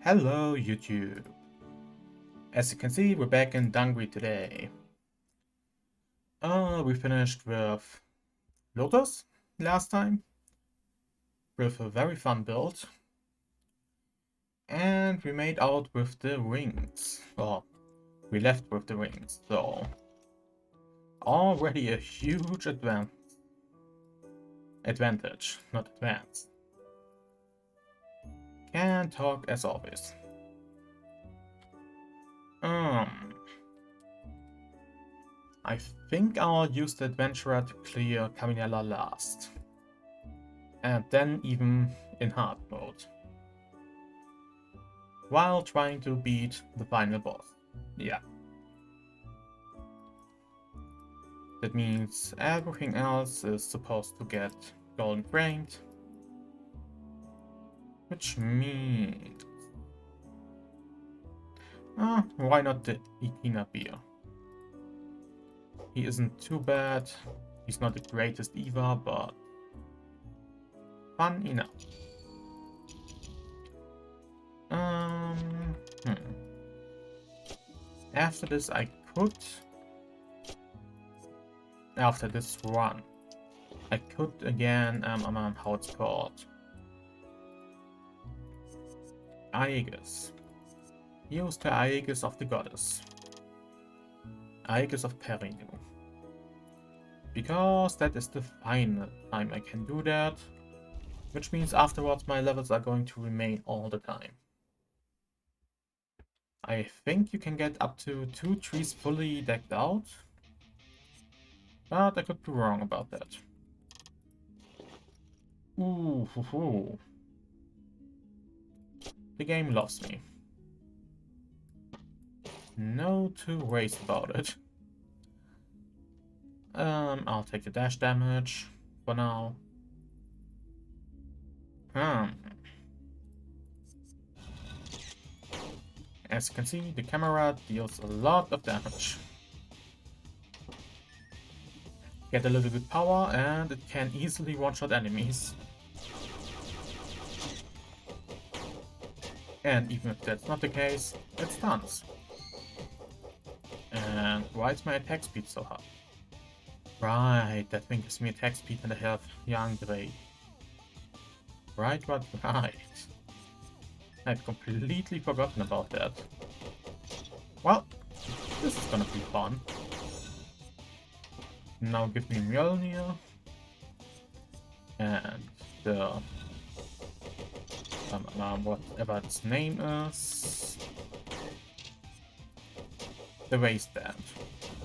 Hello YouTube! As you can see, we're back in Dungreed today. We finished with Lotus last time, with a very fun build. And we made out with the rings. Well, we left with the rings, so already a huge advantage, not advance. Can talk as always. I think I'll use the Adventurer to clear Caminella last. And then even in hard mode. While trying to beat the final boss. Yeah. That means everything else is supposed to get golden framed. Which means... why not the Ikina beer? He isn't too bad. He's not the greatest either, but fun enough. After this, I could... After this run, I could again, how it's called? Aegis. Use the Aegis of the Goddess. Aegis of Perinu. Because that is the final time I can do that. Which means afterwards my levels are going to remain all the time. I think you can get up to 2 trees fully decked out. But I could be wrong about that. Ooh, hoo, hoo. The game loves me. No two ways about it. I'll take the dash damage for now. As you can see, the camera deals a lot of damage. Get a little bit power and it can easily one-shot enemies. And even if that's not the case, it stuns. And why is my attack speed so high? Right, that thing gives me attack speed and I have Dungreed. Right. I'd completely forgotten about that. Well, this is gonna be fun. Now give me Mjolnir. And the... whatever its name is. The waistband.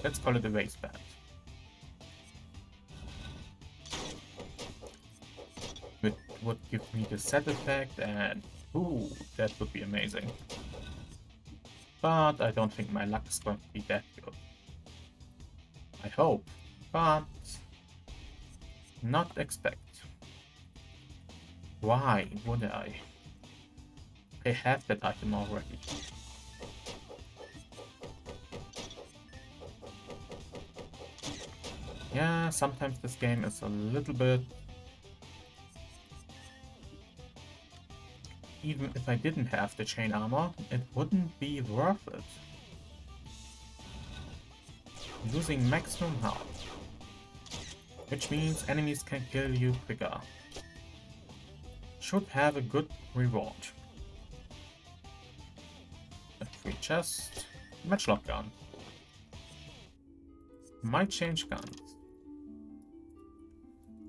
Let's call it the waistband. It would give me the set effect and... ooh, that would be amazing. But I don't think my luck is going to be that good. I hope, but not expect. Why would I? I have that item already. Yeah, sometimes this game is a little bit... Even if I didn't have the chain armor, it wouldn't be worth it. Losing maximum health. Which means enemies can kill you quicker. Should have a good reward. A free chest. Matchlock gun. Might change guns.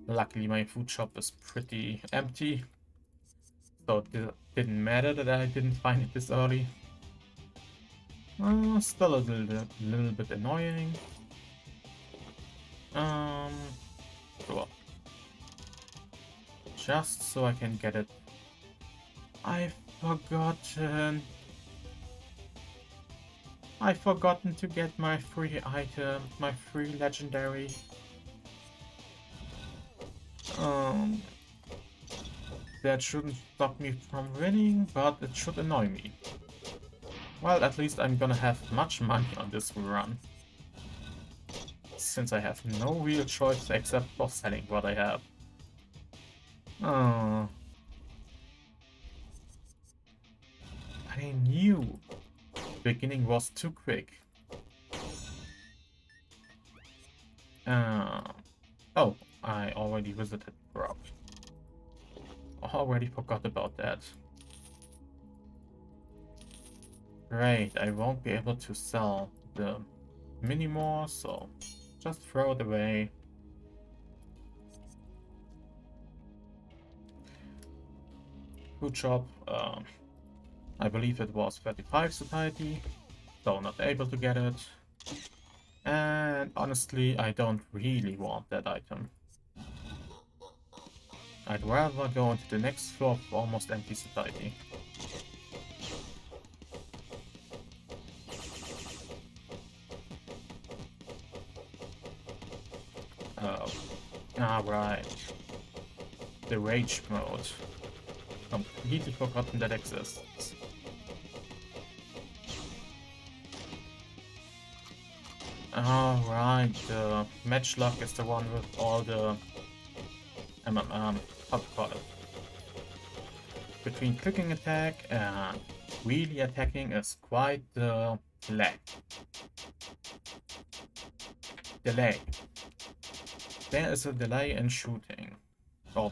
Luckily my food shop is pretty empty. So it didn't matter that I didn't find it this early. Still a little bit annoying. Cool. Just so I can get it. I've forgotten to get my free item, my free legendary. That shouldn't stop me from winning, but it should annoy me. Well, at least I'm gonna have much money on this run. Since I have no real choice except for selling what I have. beginning was too quick. Oh, I already visited Rob. Already forgot about that. Great, I won't be able to sell the mini more, so just throw it away. Good job. I believe it was 35 society, so not able to get it. And honestly, I don't really want that item. I'd rather go into the next floor of almost empty society. Oh, right. The rage mode. Completely forgotten that exists. Right, the matchlock is the one with all the how to call it? Between clicking attack and really attacking is quite the lag. Delay. There is a delay in shooting. Or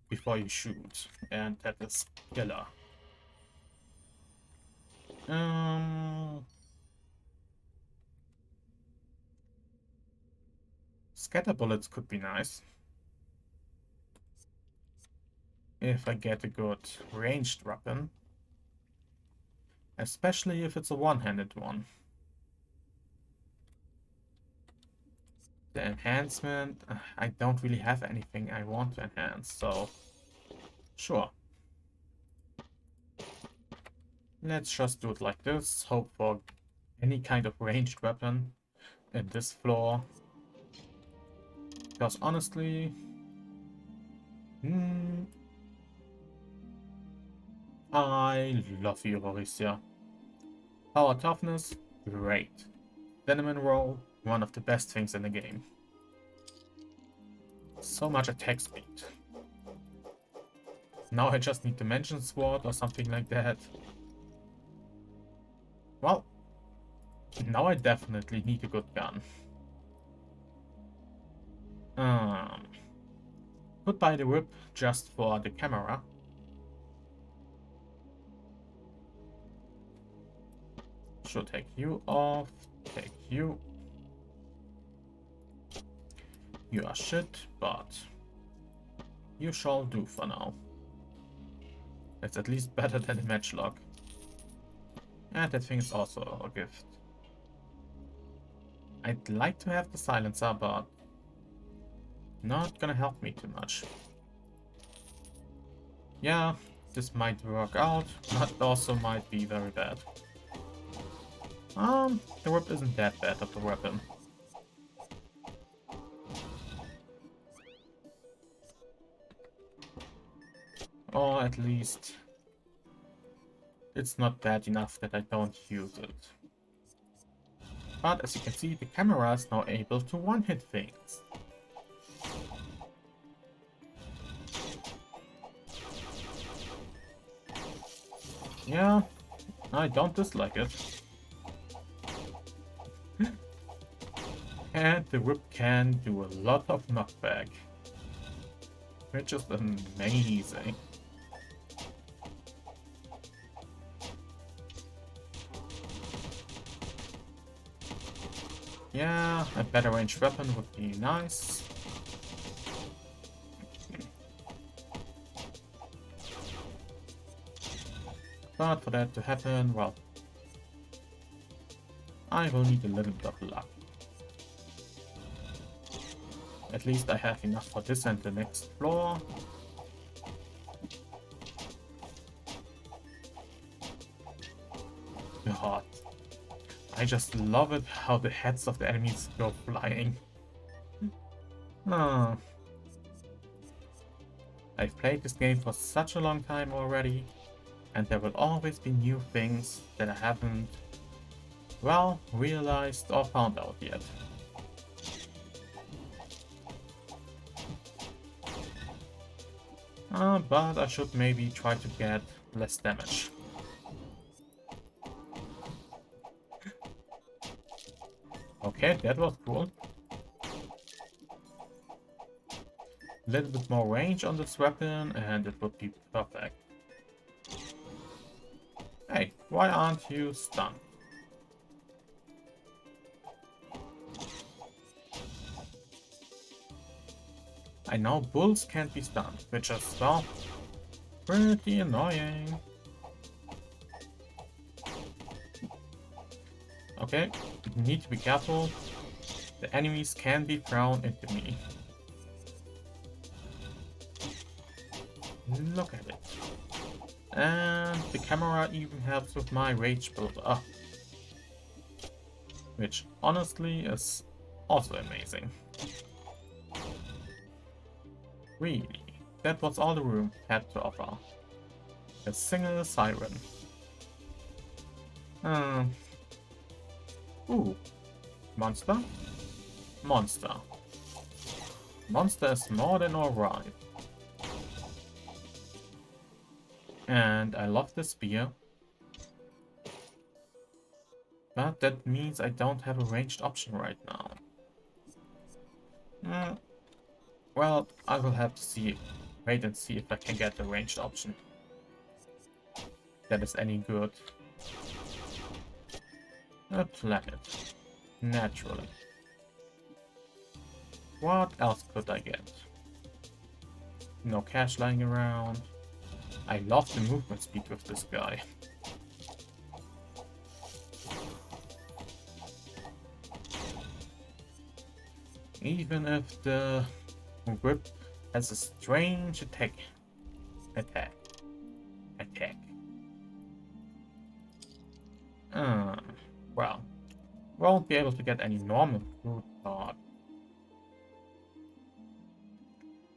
before you shoot, and that is killer. Scatter bullets could be nice. If I get a good ranged weapon. Especially if it's a one-handed one. The enhancement, I don't really have anything I want to enhance, so sure. Let's just do it like this, hope for any kind of ranged weapon in this floor. Because honestly, I love you, Horacia. Power toughness, great. Cinnamon roll, one of the best things in the game. So much attack speed. Now I just need Dimension Sword or something like that. Well, now I definitely need a good gun. Could buy the whip just for the camera. Should take you off, take you. You are shit, but you shall do for now. It's at least better than the matchlock. And that thing is also a gift. I'd like to have the silencer, but not gonna help me too much. Yeah, this might work out, but also might be very bad. The whip isn't that bad of a weapon. Or at least it's not bad enough that I don't use it. But as you can see, the camera is now able to one-hit things. Yeah, I don't dislike it. And the whip can do a lot of knockback. Which is amazing. Yeah, a better ranged weapon would be nice. But for that to happen, well, I will need a little bit of luck. At least I have enough for this and the next floor. God, I just love it how the heads of the enemies go flying. I've played this game for such a long time already, and there will always be new things that I haven't, well, realized or found out yet. But I should maybe try to get less damage. Okay, that was cool. A little bit more range on this weapon and it would be perfect. Hey, why aren't you stunned? I know bulls can't be stunned, which is, well, pretty annoying. Okay, need to be careful. The enemies can be thrown into me. Look at it. And the camera even helps with my rage build up. Which honestly is also amazing. Really, that was all the room had to offer. A single siren. Ooh. Monster? Monster. Monster is more than alright. And I love the spear. But that means I don't have a ranged option right now. Well, I will have to see. Wait and see if I can get a ranged option. That is any good. A planet. Naturally. What else could I get? No cash lying around. I love the movement speed with this guy. Even if the grip has a strange attack. Well, won't be able to get any normal food, but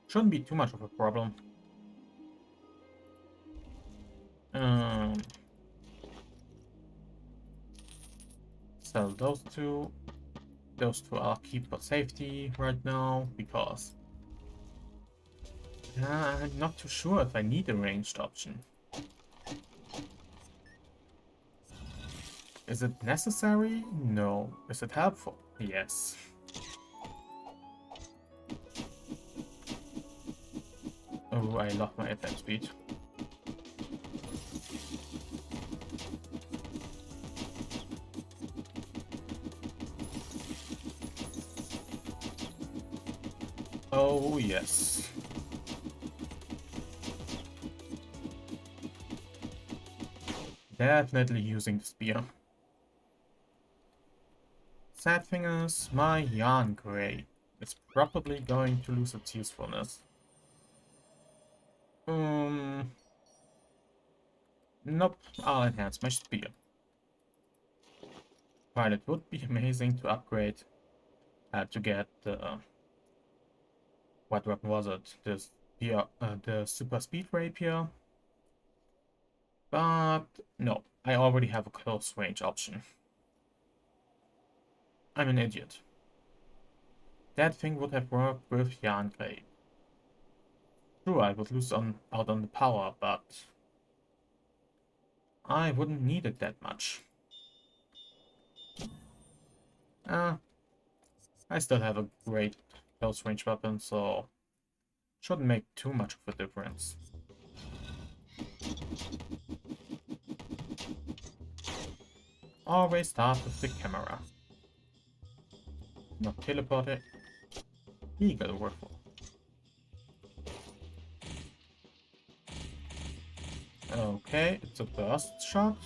shouldn't be too much of a problem. Sell those two. Those two I'll keep for safety right now, because I'm not too sure if I need a ranged option. Is it necessary? No. Is it helpful? Yes. Oh, I lost my attack speed. Oh, yes. Definitely using the spear. Sad thing is, my yarn grade is probably going to lose its usefulness. Nope, I'll enhance my spear. While it would be amazing to upgrade, to get the... what weapon was it? The super speed rapier. But no, I already have a close range option. I'm an idiot. That thing would have worked with yarn grade. Sure, I would lose out on the power, but I wouldn't need it that much. I still have a great close range weapon, so shouldn't make too much of a difference. Always start with the camera. Not teleport it. Eagle rifle. Okay, it's a burst shot.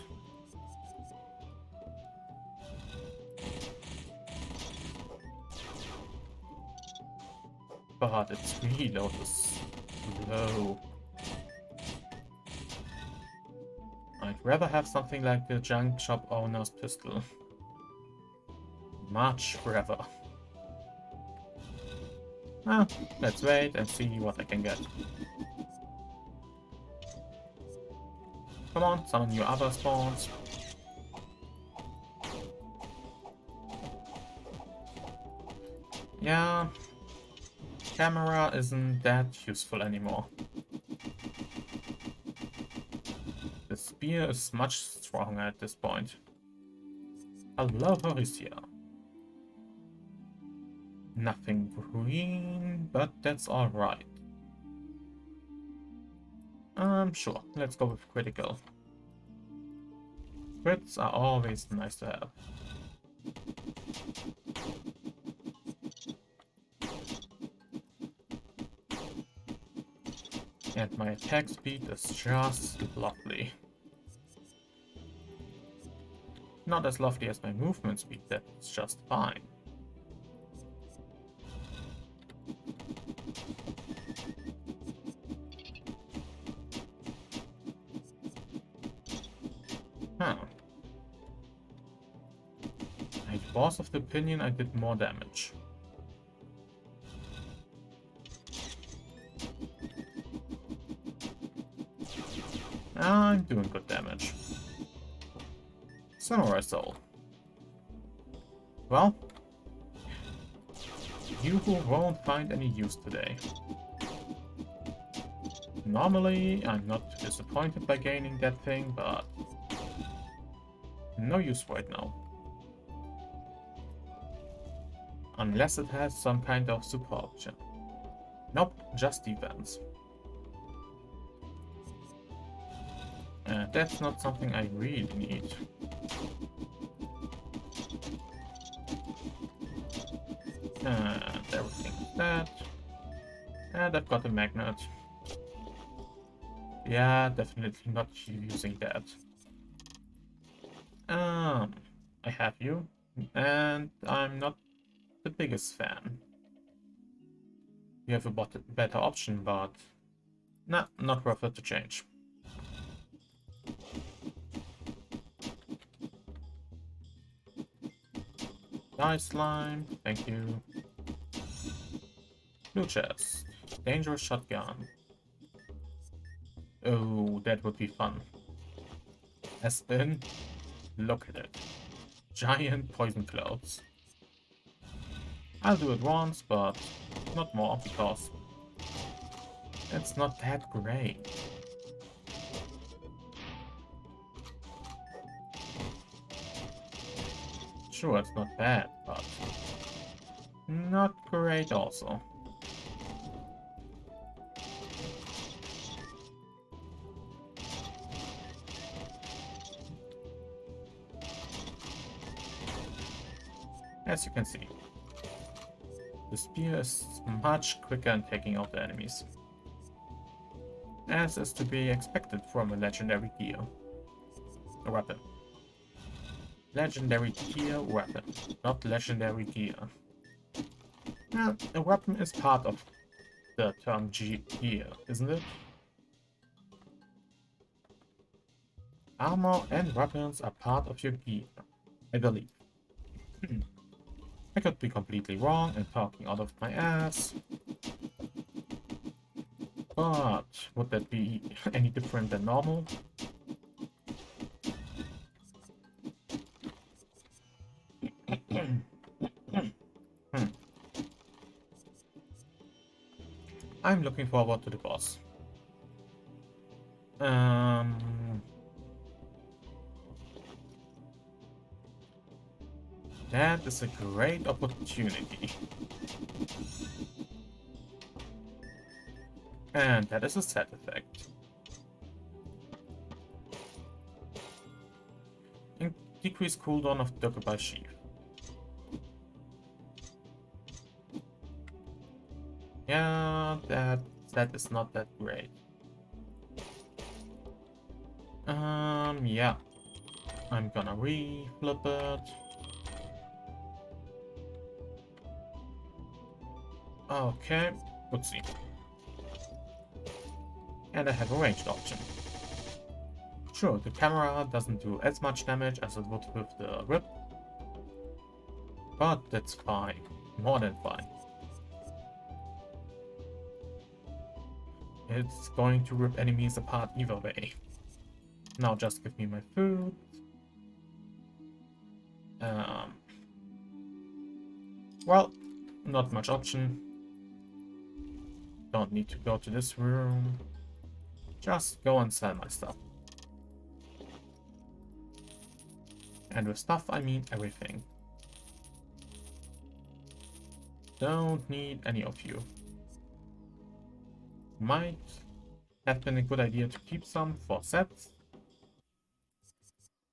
But its reload is low. I'd rather have something like the junk shop owner's pistol. Much rather. Let's wait and see what I can get. Come on, summon your other spawns. Yeah, camera isn't that useful anymore. The spear is much stronger at this point. Hello, Horacia. Nothing green, but that's alright. Sure, let's go with critical. Crits are always nice to have. And my attack speed is just lovely. Not as lovely as my movement speed, that's just fine. Huh. I was of the opinion I did more damage. I'm doing good damage. Samurai Soul. Well, you won't find any use today. Normally, I'm not disappointed by gaining that thing, but no use right now. Unless it has some kind of super option. Nope, just defense. That's not something I really need. And everything is that. And I've got a magnet. Yeah, definitely not using that. I have you, and I'm not the biggest fan. You have a better option, but nah, not worth it to change. Nice slime, thank you. Blue chest, dangerous shotgun. Oh, that would be fun. As in, look at it. Giant poison clouds. I'll do it once, but not more, because it's not that great. Sure, it's not bad, but not great also. As you can see, the spear is much quicker in taking out the enemies, as is to be expected from a legendary gear. A weapon. Legendary tier weapon, not legendary gear. Well, a weapon is part of the term gear, isn't it? Armor and weapons are part of your gear, I believe. I could be completely wrong and talking out of my ass. But would that be any different than normal? I'm looking forward to the boss. That is a great opportunity. And that is a side effect. Decrease cooldown of Dokubai Sheath. Yeah, that is not that great. Yeah. I'm gonna re-flip it. Okay, let's see. And I have a ranged option. Sure, the camera doesn't do as much damage as it would with the rip, but that's fine. More than fine. It's going to rip enemies apart either way. Now just give me my food. Well, not much option. Don't need to go to this room. Just go and sell my stuff. And with stuff, I mean everything. Don't need any of you. Might have been a good idea to keep some for sets,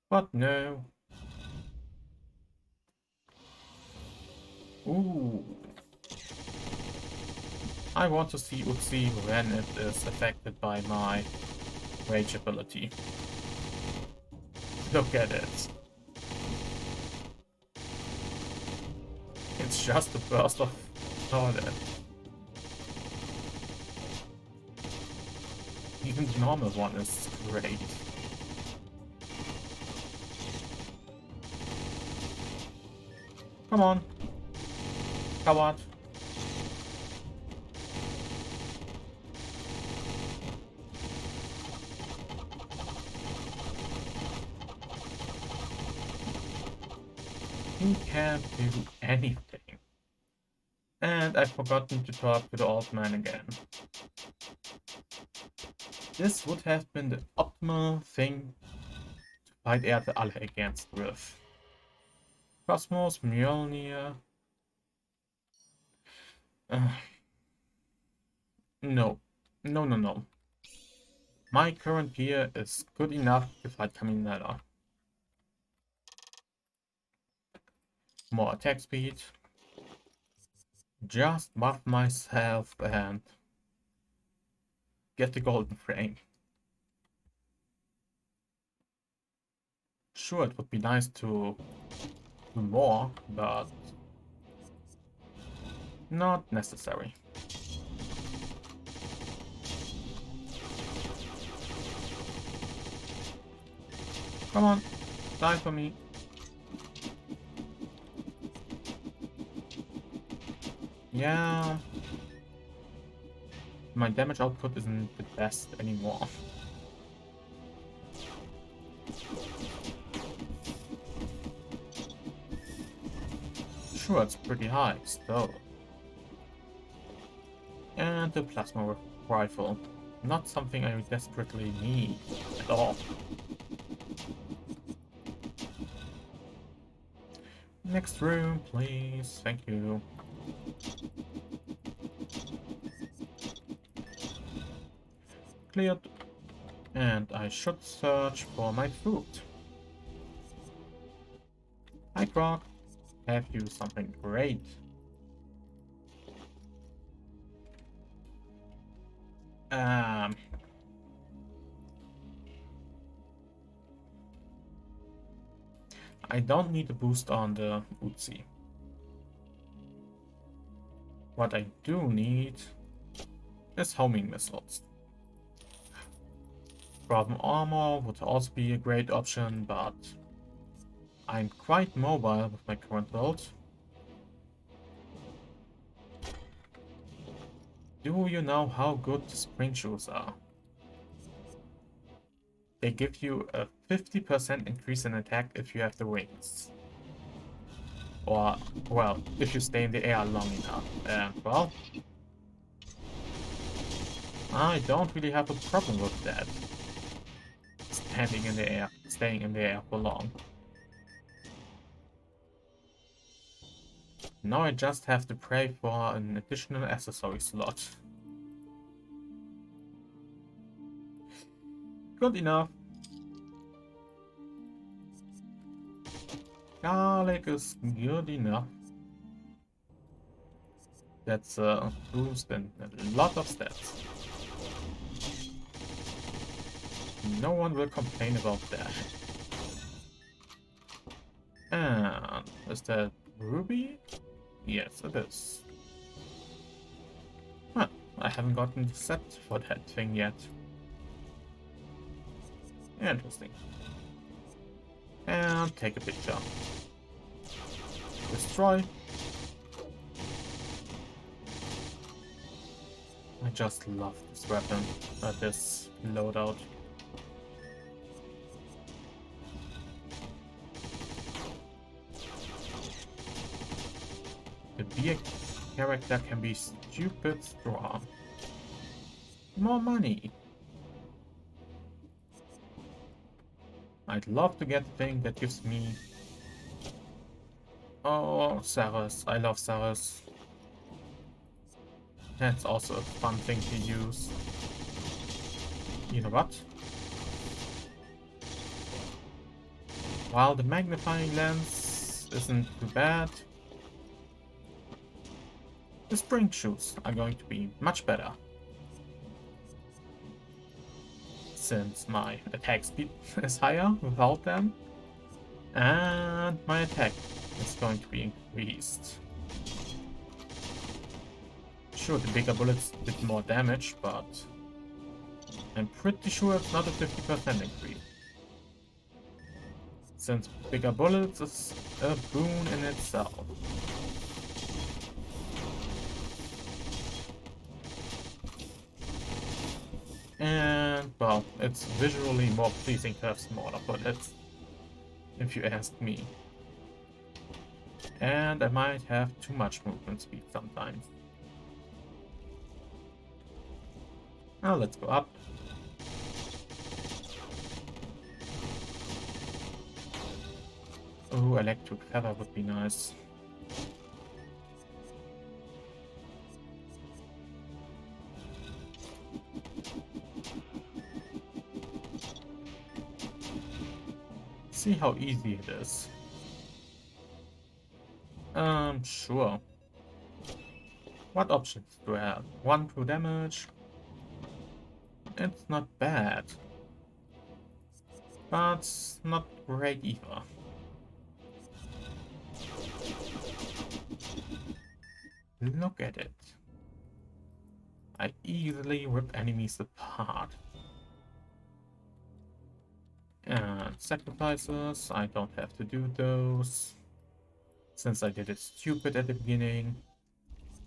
but no. Ooh. I want to see Utsi when it is affected by my rage ability. Look at it. It's just a burst of knowledge. Even the normal one is great. Come on. Come on. He can't do anything. And I've forgotten to talk to the old man again. This would have been the optimal thing to fight Erde alle against with. Cosmos, Mjolnir. No. No, no, no. My current gear is good enough to fight Caminella. More attack speed. Just buff myself and get the golden frame. Sure, it would be nice to do more, but not necessary. Come on, die for me. Yeah. My damage output isn't the best anymore. Sure, it's pretty high, still. And the plasma rifle. Not something I desperately need at all. Next room, please. Thank you. Cleared. And I should search for my food. Hi, Croc. Have you something great? I don't need a boost on the Utsi. What I do need is homing missiles. Problem armor would also be a great option, but I'm quite mobile with my current build. Do you know how good the spring shoes are? They give you a 50% increase in attack if you have the wings. Or, well, if you stay in the air long enough. And, well, I don't really have a problem with that. Standing in the air, staying in the air for long. Now I just have to pray for an additional accessory slot. Good enough. Garlic is good enough. That's a boost and a lot of stats. No one will complain about that. And is that Ruby? Yes, it is. Huh, I haven't gotten the set for that thing yet. Interesting. And take a picture. Destroy. I just love this weapon, this loadout. The beer character can be stupid strong. More money. I'd love to get the thing that gives me... Oh, Saris. I love Saris. That's also a fun thing to use. You know what? While the magnifying lens isn't too bad, the spring shoes are going to be much better. Since my attack speed is higher without them, and my attack is going to be increased. Sure, the bigger bullets did more damage, but I'm pretty sure it's not a 50% increase. Since bigger bullets is a boon in itself. And, well, it's visually more pleasing to have smaller bullets, if you ask me. And I might have too much movement speed sometimes. Now let's go up. Oh, electric feather would be nice. See how easy it is. Sure. What options do I have? 1 true damage. It's not bad. But not great either. Look at it. I easily rip enemies apart. And sacrifices, I don't have to do those. Since I did it stupid at the beginning.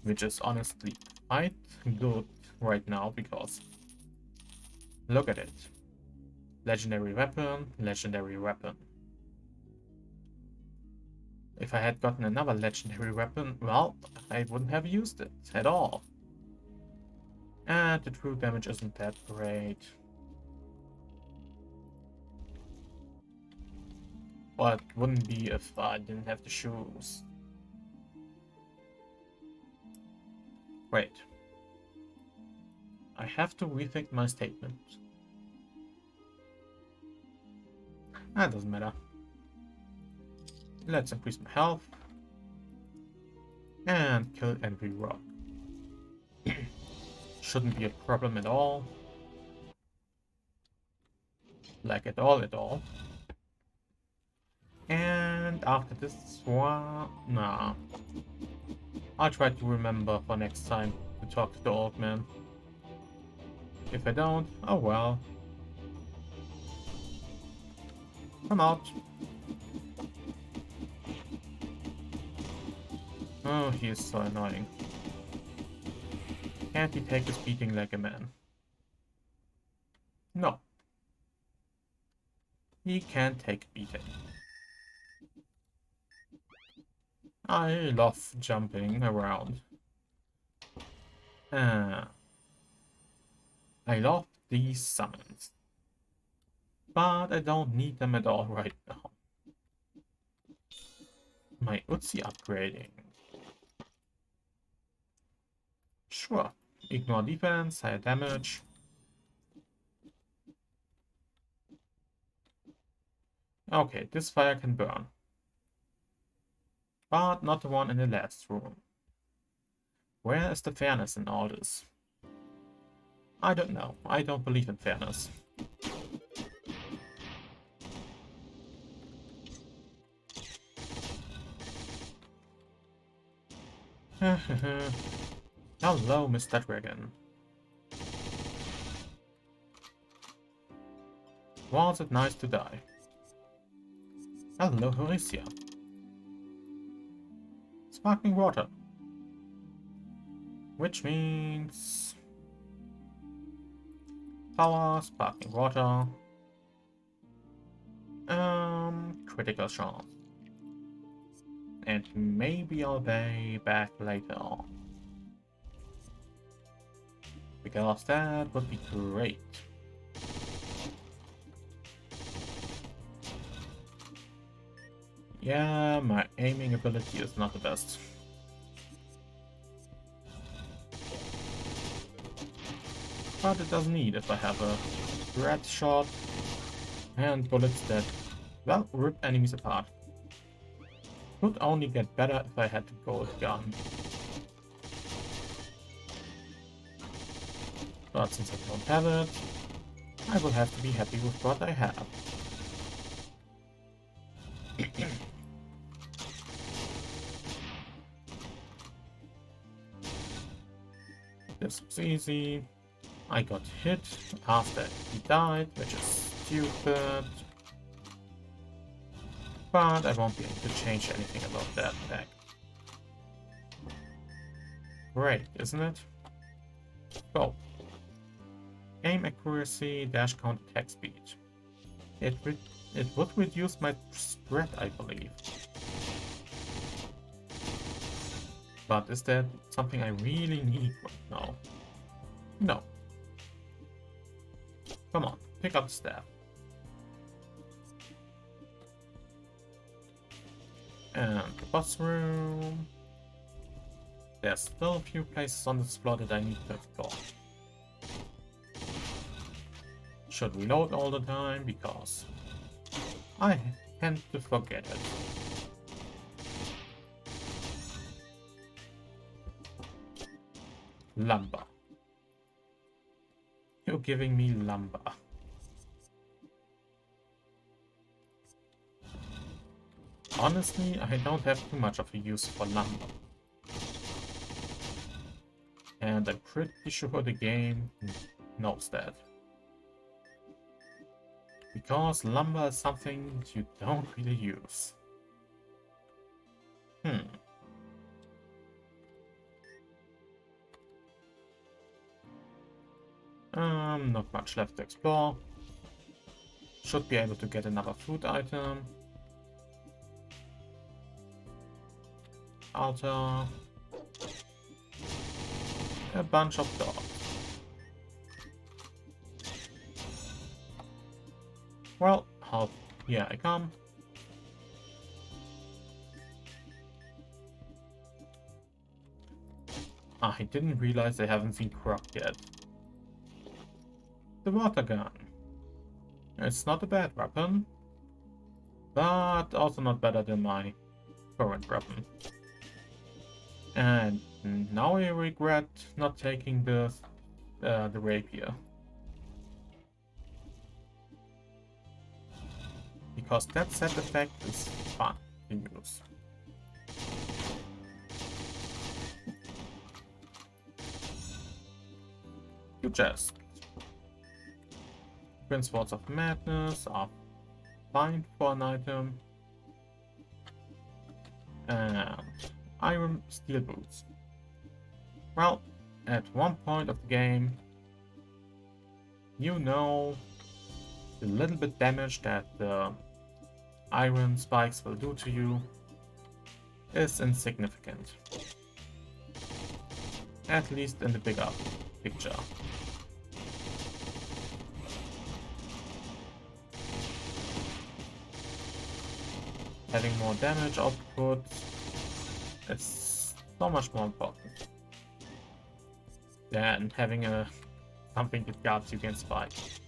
Which is honestly quite good right now because look at it. Legendary weapon, legendary weapon. If I had gotten another legendary weapon, well, I wouldn't have used it at all. And the true damage isn't that great. Well, it wouldn't be if I didn't have the shoes. Wait. I have to rethink my statement. That doesn't matter. Let's increase my health. And kill every rock. Shouldn't be a problem at all. Like at all. And after this one... Nah. I'll try to remember for next time to talk to the old man. If I don't, oh well. Come out. Oh, he is so annoying. Can't he take his beating like a man? No. He can't take beating. I love jumping around. I love these summons. But I don't need them at all right now. My Utsi upgrading. Sure. Ignore defense, higher damage. Okay, this fire can burn. But not the one in the last room. Where is the fairness in all this? I don't know. I don't believe in fairness. Hello, Mr. Dragon. Was it nice to die? Hello, Horacia. Sparkling water. Which means... Power, sparkling water. Critical chance. And maybe I'll be back later on. Because that would be great. Yeah, my aiming ability is not the best. but it doesn't need if I have a red shot and bullets that, well, rip enemies apart. Could only get better if I had the gold gun. But since I don't have it, I will have to be happy with what I have. This was easy. I got hit after he died, which is stupid. But I won't be able to change anything about that tag. Great, isn't it? So, aim accuracy, dash count, attack speed. It would reduce my spread, I believe. But is that something I really need right now? No. Come on, pick up the staff. And the boss room. There's still a few places on this floor that I need to explore. Should reload all the time because I tend to forget it. Lumber. You're giving me lumber. Honestly, I don't have too much of a use for lumber. And I'm pretty sure the game knows that. Because lumber is something you don't really use. Not much left to explore. Should be able to get another food item. Altar. A bunch of dogs. Well, here I come. I didn't realize I haven't seen Croc yet. The water gun. It's not a bad weapon, but also not better than my current weapon. And now I regret not taking the rapier. Because that set effect is fun to use. You just Twin Swords of Madness are fine for an item. And Iron Steel Boots. Well, at one point of the game, you know the little bit damage that the iron spikes will do to you is insignificant. At least in the bigger picture. Having more damage output is so much more important than having something that guards you against spikes.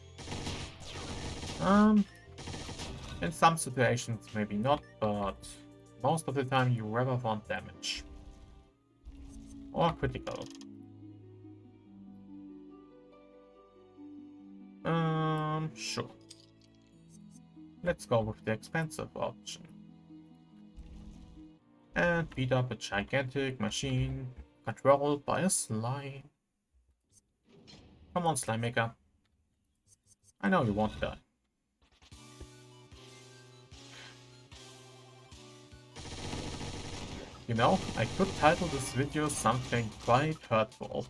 In some situations maybe not, but most of the time you rather want damage. Or critical. Sure. Let's go with the expensive option. And beat up a gigantic machine controlled by a slime. Come on, Slime Maker. I know you won't die. You know, I could title this video something quite hurtful.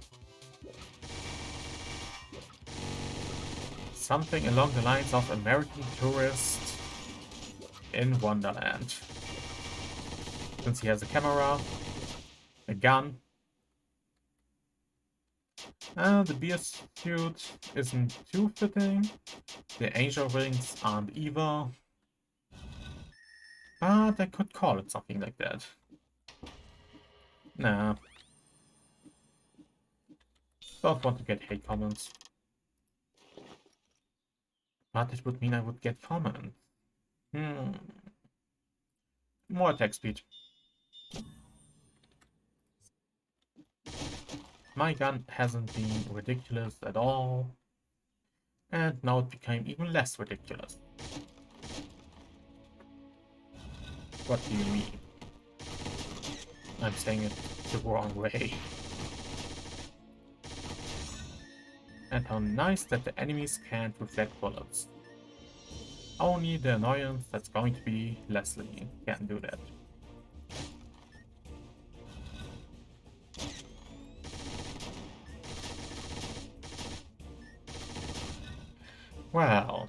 Something along the lines of American Tourist in Wonderland. Since he has a camera, a gun. The beer suit isn't too fitting. The angel wings aren't either. But I could call it something like that. Nah. Don't want to get hate comments. But it would mean I would get common. More attack speed. My gun hasn't been ridiculous at all. And now it became even less ridiculous. What do you mean? I'm saying it the wrong way. And how nice that the enemies can't reflect bullets. Only the annoyance that's going to be Leslie can do that. Well,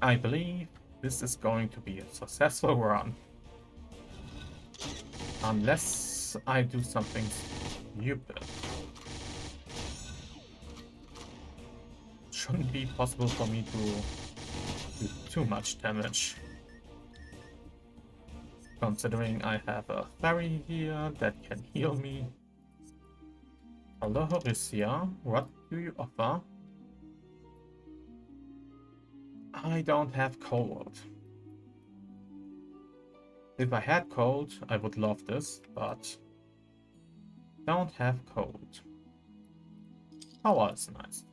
I believe this is going to be a successful run. Unless I do something stupid. Shouldn't be possible for me to do too much damage. Considering I have a fairy here that can heal me. Hello, Horacia. What do you offer? I don't have cold. If I had cold, I would love this, but don't have cold. Power is nice.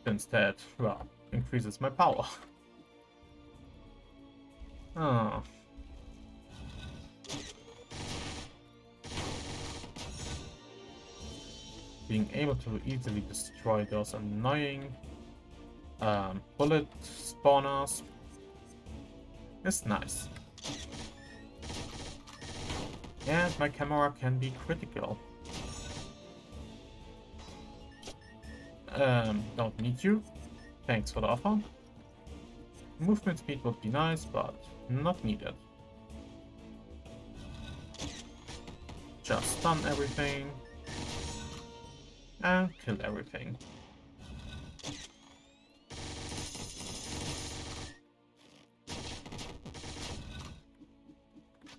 Instead, well, increases my power. Oh. Being able to easily destroy those annoying bullet spawners is nice. And my camera can be critical. Don't need you. Thanks for the offer. Movement speed would be nice, but not needed. Just stun everything. And kill everything.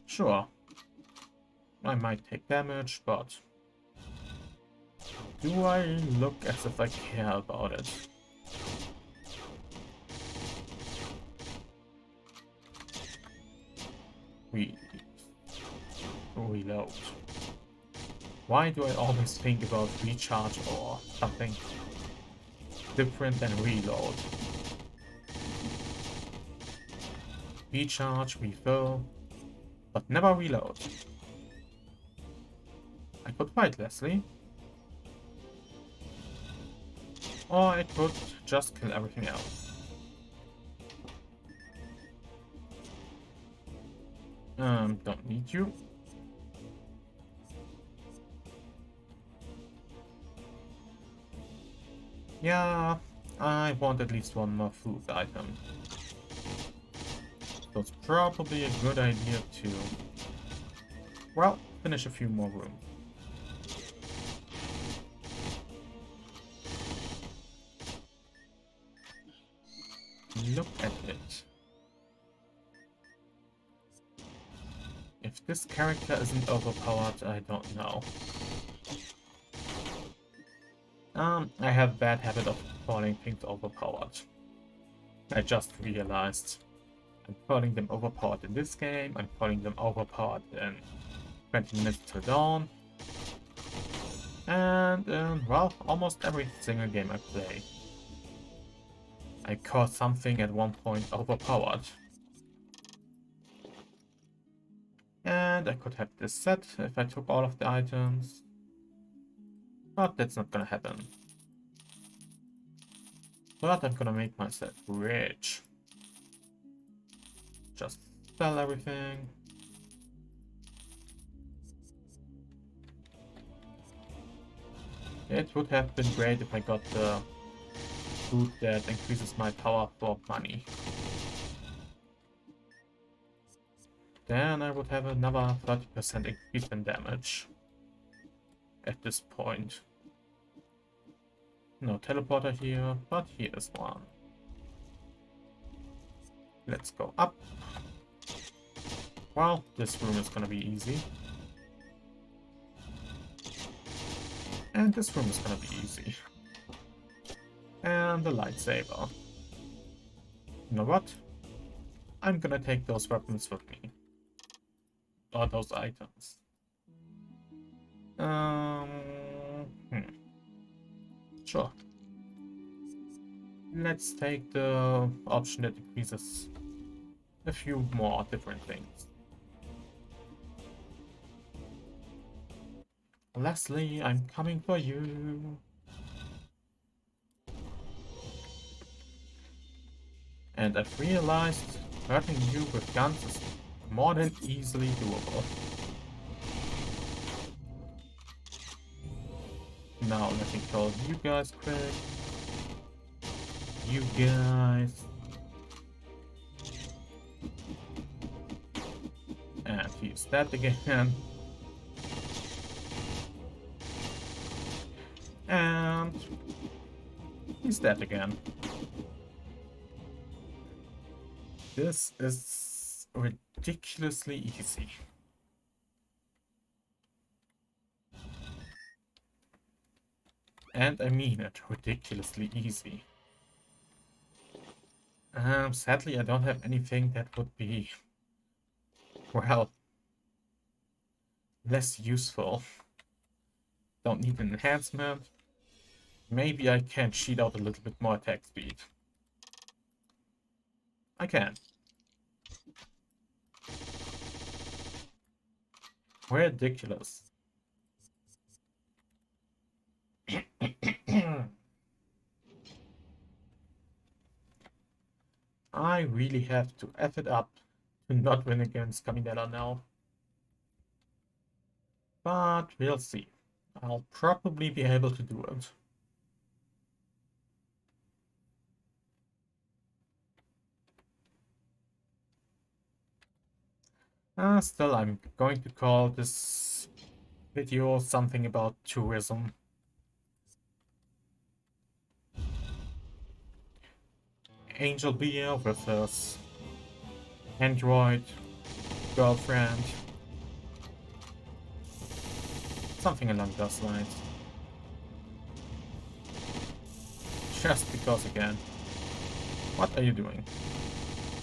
Sure. I might take damage, but do I look as if I care about it? Reload. Why do I always think about recharge or something different than reload? Recharge, refill, but never reload. I could fight Leslie. Or I could just kill everything else. Don't need you. Yeah, I want at least one more food item. So it's probably a good idea to, well, finish a few more rooms. Look at it. If this character isn't overpowered, I don't know. I have a bad habit of calling things overpowered. I just realized. I'm calling them overpowered in this game, I'm calling them overpowered in 20 minutes till dawn. And well, almost every single game I play. I call something at one point overpowered. And I could have this set if I took all of the items. But that's not gonna happen. But I'm gonna make myself rich. Just sell everything. It would have been great if I got the food that increases my power for money. Then I would have another 30% increase in damage. At this point. No teleporter here, but here is one. Let's go up. Well, this room is gonna be easy. And this room is gonna be easy. And the lightsaber. You know what? I'm gonna take those weapons with me. Or those items. Um, Sure. Let's take the option that increases a few more different things. Leslie, I'm coming for you. And I've realized hurting you with guns is more than easily doable. Now let me call you guys quick. You guys. And he's dead again. And he's dead again. This is ridiculously easy. And I mean it, ridiculously easy. Sadly, I don't have anything that would be, well, less useful. Don't need an enhancement. Maybe I can cheat out a little bit more attack speed. I can. Ridiculous. I really have to F it up to not win against Caminella now. But we'll see. I'll probably be able to do it. Still, I'm going to call this video something about tourism. Angel Beer versus Android girlfriend. Something along those lines. Just because again. What are you doing?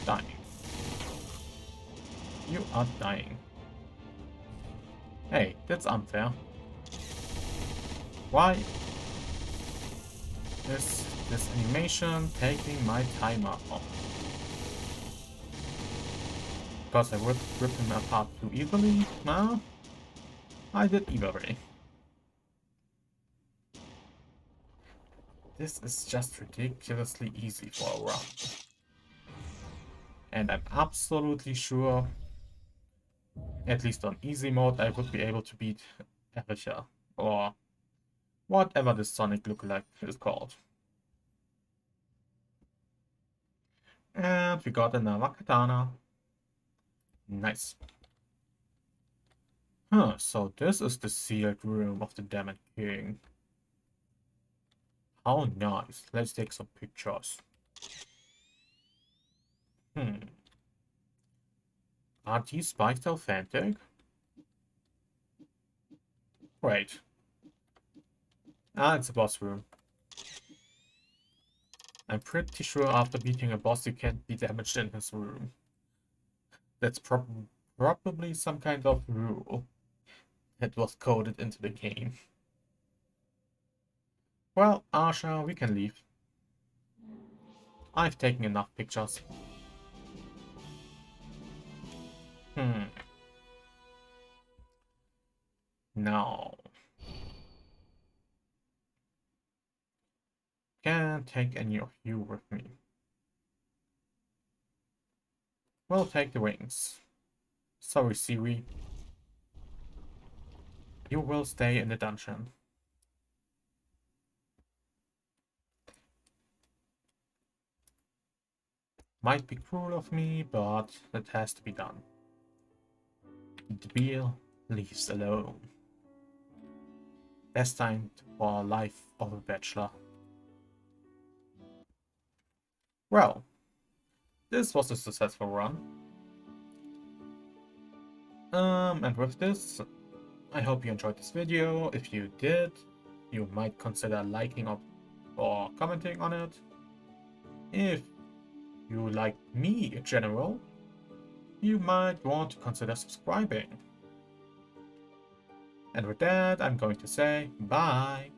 Dying. You are dying. Hey, that's unfair. Why is this animation taking my timer off? Because I would rip him apart too easily? No, I did either way. This is just ridiculously easy for a round. And I'm absolutely sure, at least on easy mode, I would be able to beat Arisha, or whatever this Sonic lookalike is called. And we got another katana. Nice. Huh, so this is the sealed room of the Damned King. How nice. Let's take some pictures. Are these spikes authentic? Great. It's a boss room. I'm pretty sure after beating a boss you can't be damaged in his room. That's probably some kind of rule that was coded into the game. Well, Asha, we can leave. I've taken enough pictures. No. Can't take any of you with me. We'll take the wings. Sorry, Siri. You will stay in the dungeon. Might be cruel of me, but it has to be done. The beer leaves alone. Destined for a life of a bachelor. Well, this was a successful run. And with this, I hope you enjoyed this video. If you did, you might consider liking or commenting on it. If you like me in general, you might want to consider subscribing. And with that, I'm going to say bye.